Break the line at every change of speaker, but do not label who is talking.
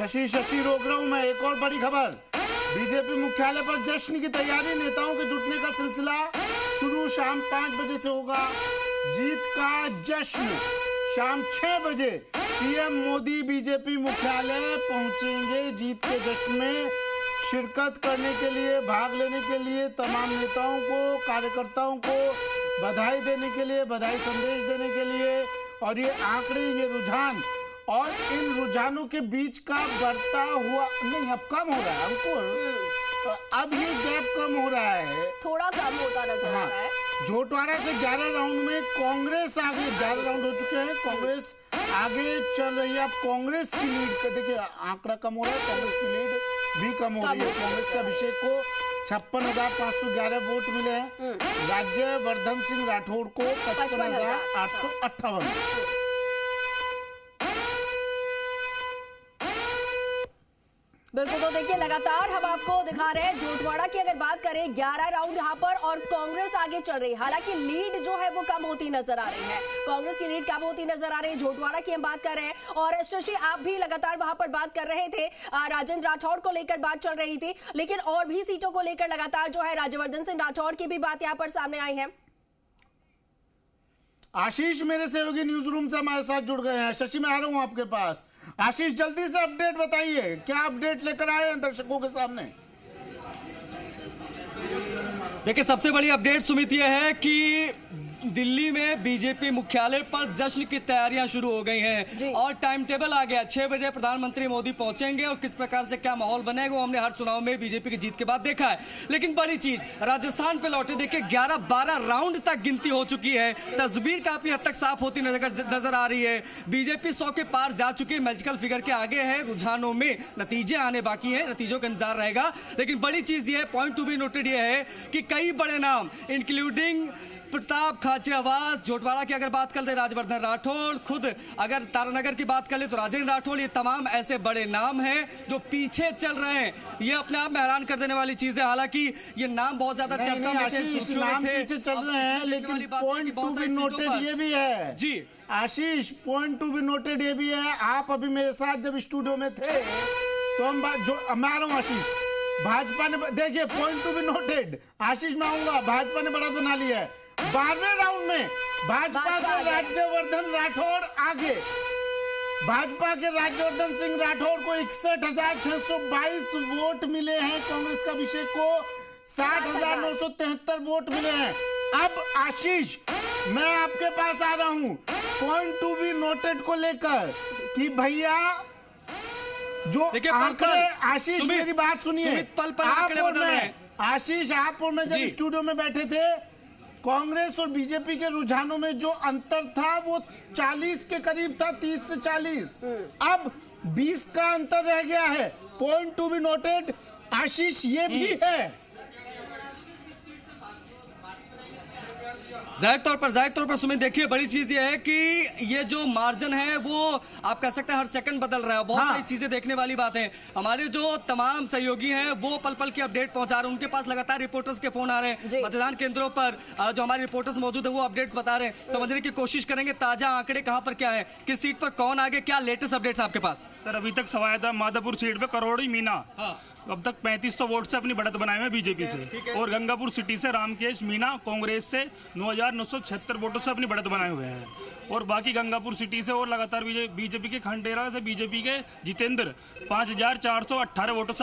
शशि रोक रहा हूं मैं। एक और बड़ी खबर, बीजेपी मुख्यालय पर जश्न की तैयारी, नेताओं के जुटने का सिलसिला शुरू शाम 5 बजे से होगा। जीत का जश्न शाम 6 बजे पीएम मोदी बीजेपी मुख्यालय पहुंचेंगे। जीत के जश्न में शिरकत करने के लिए, भाग लेने के लिए तमाम नेताओं को, कार्यकर्ताओं को बधाई देने के लिए, बधाई संदेश देने के लिए, और ये आंकड़े, ये रुझान और इन रुझानों के बीच का बढ़ता हुआ, नहीं अब कम हो रहा है अंकुर, अब ये गैप कम हो रहा है, थोड़ा कम होता नजर आ रहा है। जोटवाड़ा से 11 राउंड में कांग्रेस आगे, 11 राउंड हो चुके हैं, कांग्रेस आगे चल रही है। अब कांग्रेस की लीड, देखिए आंकड़ा कम हो रहा है, कांग्रेस की लीड भी कम हो रही है। कांग्रेस का अभिषेक को 56,511 वोट मिले हैं, राज्यवर्धन सिंह राठौड़ को 55,858।
बिल्कुल, तो देखिए लगातार हम आपको दिखा रहे हैं जोटवाड़ा की अगर बात करें 11 राउंड यहाँ पर और कांग्रेस आगे चल रही है। हालांकि लीड जो है वो कम होती नजर आ रही है, कांग्रेस की लीड कम होती नजर आ रही है। जोटवाड़ा की हम बात कर रहे हैं और शशि आप भी लगातार वहां पर बात कर रहे थे, राजेंद्र राठौड़ को लेकर बात चल रही थी, लेकिन और भी सीटों को लेकर लगातार जो है राज्यवर्धन सिंह राठौड़ की भी बात यहाँ पर सामने आई है।
आशीष मेरे सहयोगी न्यूज रूम से हमारे साथ जुड़ गए हैं। शशि मैं आ रहा हूं आपके पास। आशीष जल्दी से अपडेट बताइए, क्या अपडेट लेकर आए हैं दर्शकों के सामने?
देखिए सबसे बड़ी अपडेट सुमित यह है कि दिल्ली में बीजेपी मुख्यालय पर जश्न की तैयारियां शुरू हो गई हैं और टाइम टेबल आ गया। 6 बजे प्रधानमंत्री मोदी पहुंचेंगे और किस प्रकार से क्या माहौल बनेगा वो हमने हर चुनाव में बीजेपी की जीत के बाद देखा है। लेकिन बड़ी चीज राजस्थान पे लौटे, देखिए 11-12 राउंड तक गिनती हो चुकी है, तस्वीर काफी हद तक साफ होती नजर आ रही है। बीजेपी 100 के पार जा चुकी है, मैजिकल फिगर के आगे है, रुझानों में नतीजे आने बाकी है, नतीजों का इंतजार रहेगा। लेकिन बड़ी चीज ये है, पॉइंट टू बी नोटेड ये है कि कई बड़े नाम इंक्लूडिंग प्रताप खाचरियावास, जोटवाड़ा की अगर बात कर ले राजवर्धन राठौड़, खुद अगर तारानगर की बात कर ले तो राजेंद्र राठौड़, ये तमाम ऐसे बड़े नाम हैं जो पीछे चल रहे हैं। ये अपने आप में हैरान कर देने वाली चीज है। हालांकि ये नाम बहुत ज्यादा चर्चा में थे,
पीछे चल रहे हैं, लेकिन पॉइंट टू बी नोटेड ये भी है जी आशीष, पॉइंट टू बी नोटेड ये भी है, आप अभी मेरे साथ जब स्टूडियो में थे तो हम मैं आ रहा हूँ आशीष, भाजपा ने, देखिए पॉइंट टू बी नोटेड आशीष, मैं आऊंगा, भाजपा ने बड़ा बना लिया है। 12वें राउंड में भाजपा के राज्यवर्धन राठौड़ आगे, भाजपा के राज्यवर्धन सिंह राठौड़ को 61,622 वोट मिले हैं, कांग्रेस का अभिषेक को 60,973 वोट मिले हैं। अब आशीष मैं आपके पास आ रहा हूं पॉइंट टू बी नोटेड को लेकर कि भैया जो आंकड़े, आशीष मेरी बात सुनिए, आशीष आप और मैं जब स्टूडियो में बैठे थे, कांग्रेस और बीजेपी के रुझानों में जो अंतर था वो 40 के करीब था, 30 से 40, अब 20 का अंतर रह गया है। पॉइंट टू बी नोटेड आशीष ये भी है।
जाहिर तौर पर सुमित देखिए बड़ी चीज ये है कि ये जो मार्जिन है वो आप कह सकते हैं हर सेकंड बदल रहा है। बहुत सारी चीजें देखने वाली बात है। हमारे जो तमाम सहयोगी हैं वो पल पल की अपडेट पहुंचा रहे हैं, उनके पास लगातार रिपोर्टर्स के फोन आ रहे हैं। मतदान केंद्रों पर जो हमारे रिपोर्टर्स मौजूद है वो अपडेट्स बता रहे हैं। समझने की कोशिश करेंगे ताजा आंकड़े कहां पर क्या है, किस सीट पर कौन आगे, क्या लेटेस्ट अपडेट्स आपके पास?
सर अभी तक सवाया था माधोपुर सीट पे करोड़ी मीना, अब तक 3500 वोट से अपनी बढ़त बनाए हुए बीजेपी से, और गंगापुर सिटी से रामकेश मीना कांग्रेस से 9,976 वोटों से अपनी बढ़त बनाए हुए हैं, और बाकी गंगापुर सिटी से और लगातार बीजेपी के खंडेरा से बीजेपी के जितेंद्र 5,418 वोटों से